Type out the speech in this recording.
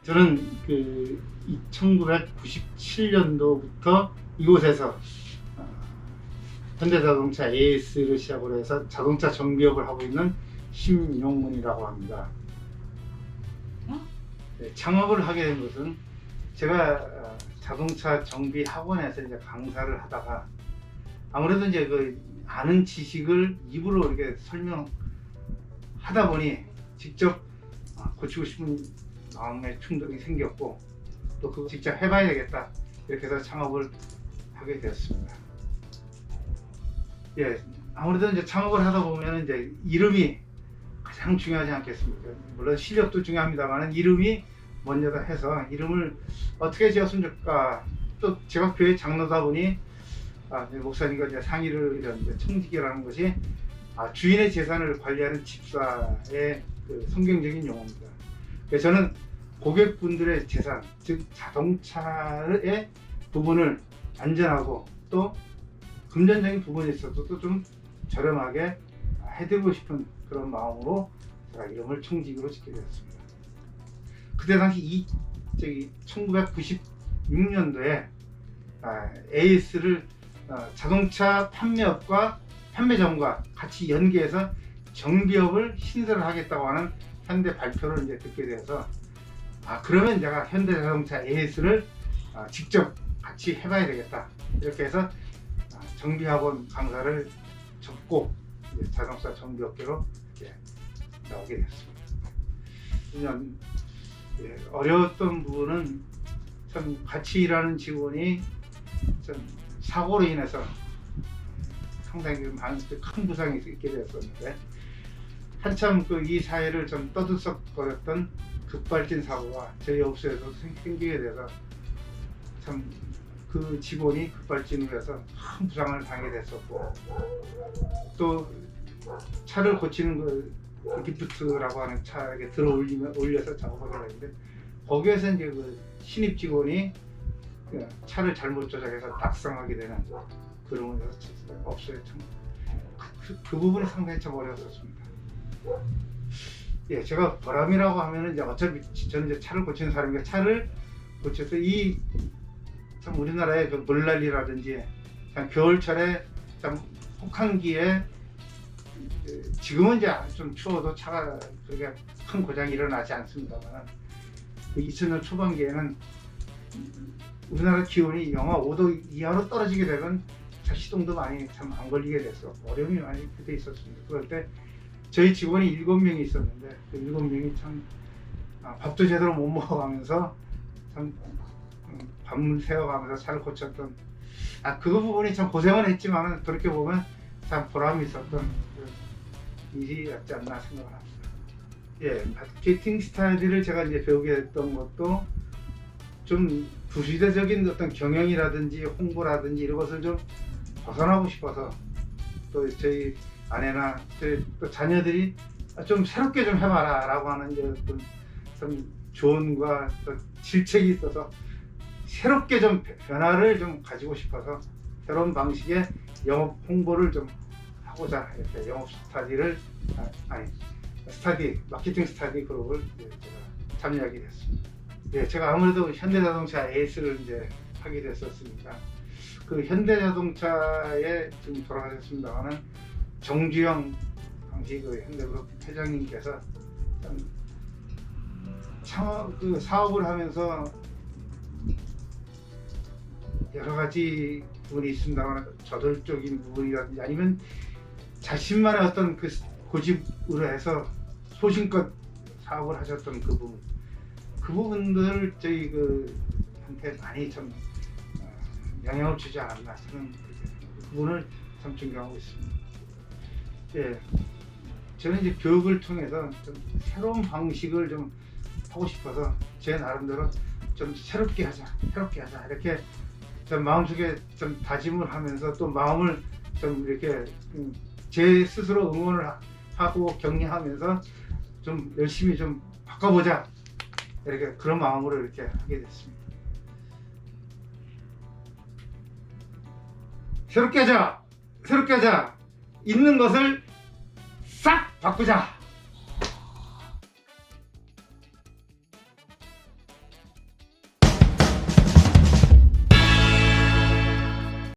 저는 1997년도부터 이곳에서 현대자동차 AS를 시작으로 해서 자동차 정비업을 하고 있는 심용문이라고 합니다. 네, 창업을 하게 된 것은 제가 자동차 정비 학원에서 이제 강사를 하다가 아무래도 이제 그 아는 지식을 입으로 이렇게 설명하다 보니 직접 고치고 싶은 마음의 충동이 생겼고, 또 그거 직접 해봐야 되겠다 이렇게 해서 창업을 하게 되었습니다. 예, 아무래도 이제 창업을 하다 보면 이제 이름이 가장 중요하지 않겠습니까? 물론 실력도 중요합니다만 이름이 먼저다 해서 이름을 어떻게 지었으면 좋을까. 또 제가 교회 장로다 보니 목사님과 이제 상의를 이런 청지기라는 것이 주인의 재산을 관리하는 집사의 그 성경적인 용어입니다. 그래서 저는 고객분들의 재산, 즉 자동차의 부분을 안전하고 또 금전적인 부분에 있어서도 좀 저렴하게 해드리고 싶은 그런 마음으로 제가 이름을 청지기로 짓게 되었습니다. 그때 당시 1996년도에 AS를 자동차 판매업과 판매점과 같이 연계해서 정비업을 신설을 하겠다고 하는 현대 발표를 이제 듣게 되어서 그러면 내가 현대자동차 AS를 직접 같이 해봐야 되겠다 이렇게 해서 정비학원 강사를 접고 이제 자동차 정비업계로 이렇게 나오게 됐습니다. 그냥 어려웠던 부분은 참 같이 일하는 직원이 좀 사고로 인해서 상당히 큰 부상이 있게 되었었는데, 한참 이 사회를 좀 떠들썩거렸던 급발진 사고가 저희 업소에서 생기게 돼서 참 그 직원이 급발진을 해서 큰 부상을 당하게 됐었고, 또 차를 고치는 그 리프트라고 하는 차에 들어 올려서 작업하게 되는데, 거기에서 이제 그 신입 직원이 차를 잘못 조작해서 낙상하게 되는 그런 업소에 참 그 부분이 상당히 참 어려웠었습니다. 예, 제가 보람이라고 하면은 이제 어차피 저는 이제 차를 고치는 사람이니까 차를 고쳐서 참 우리나라의 그 물난리라든지 참 겨울철에 참 혹한기에 지금은 이제 좀 추워도 차가 그렇게 큰 고장이 일어나지 않습니다만, 2000년 초반기에는 우리나라 기온이 영하 5도 이하로 떨어지게 되면 차 시동도 많이 참 안 걸리게 됐어. 어려움이 많이 그때 있었습니다. 그럴 때 저희 직원이 7명이 있었는데 그 7명이 참 밥도 제대로 못 먹어가면서 참 밤을 새워가면서 차를 고쳤던 그 부분이 참 고생은 했지만 그렇게 보면 참 보람이 있었던 일이었지 않나 생각을 합니다. 예, 마케팅 스타일을 제가 이제 배우게 됐던 것도 좀 부수대적인 어떤 경영이라든지 홍보라든지 이런 것을 좀 벗어나고 싶어서, 또 저희 아내나 또 자녀들이 좀 새롭게 좀 해봐라 라고 하는 이제 어떤 좀 조언과 또 질책이 있어서 새롭게 좀 변화를 좀 가지고 싶어서 새로운 방식의 영업 홍보를 좀 하고자 이렇게 영업 마케팅 스타디 그룹을 제가 참여하게 됐습니다. 네, 제가 아무래도 현대자동차 AS를 이제 하게 됐었으니까 그 현대자동차에 지금 돌아가셨습니다만은 정주영 당시 그 현대그룹 회장님께서 그 사업을 하면서 여러 가지 부분이 있습니다만 저돌적인 부분이라든지 아니면 자신만의 어떤 그 고집으로 해서 소신껏 사업을 하셨던 그 부분들을 저희 한테 많이 좀 영향을 주지 않았나, 저는 그 부분을 참 존경하고 있습니다. 예, 저는 이제 교육을 통해서 좀 새로운 방식을 좀 하고 싶어서 제 나름대로 좀 새롭게 하자 이렇게 좀 마음속에 좀 다짐을 하면서 또 마음을 좀 이렇게 제 스스로 응원을 하고 격려하면서 좀 열심히 좀 바꿔보자 이렇게 그런 마음으로 이렇게 하게 됐습니다. 새롭게 하자, 있는 것을 싹 바꾸자.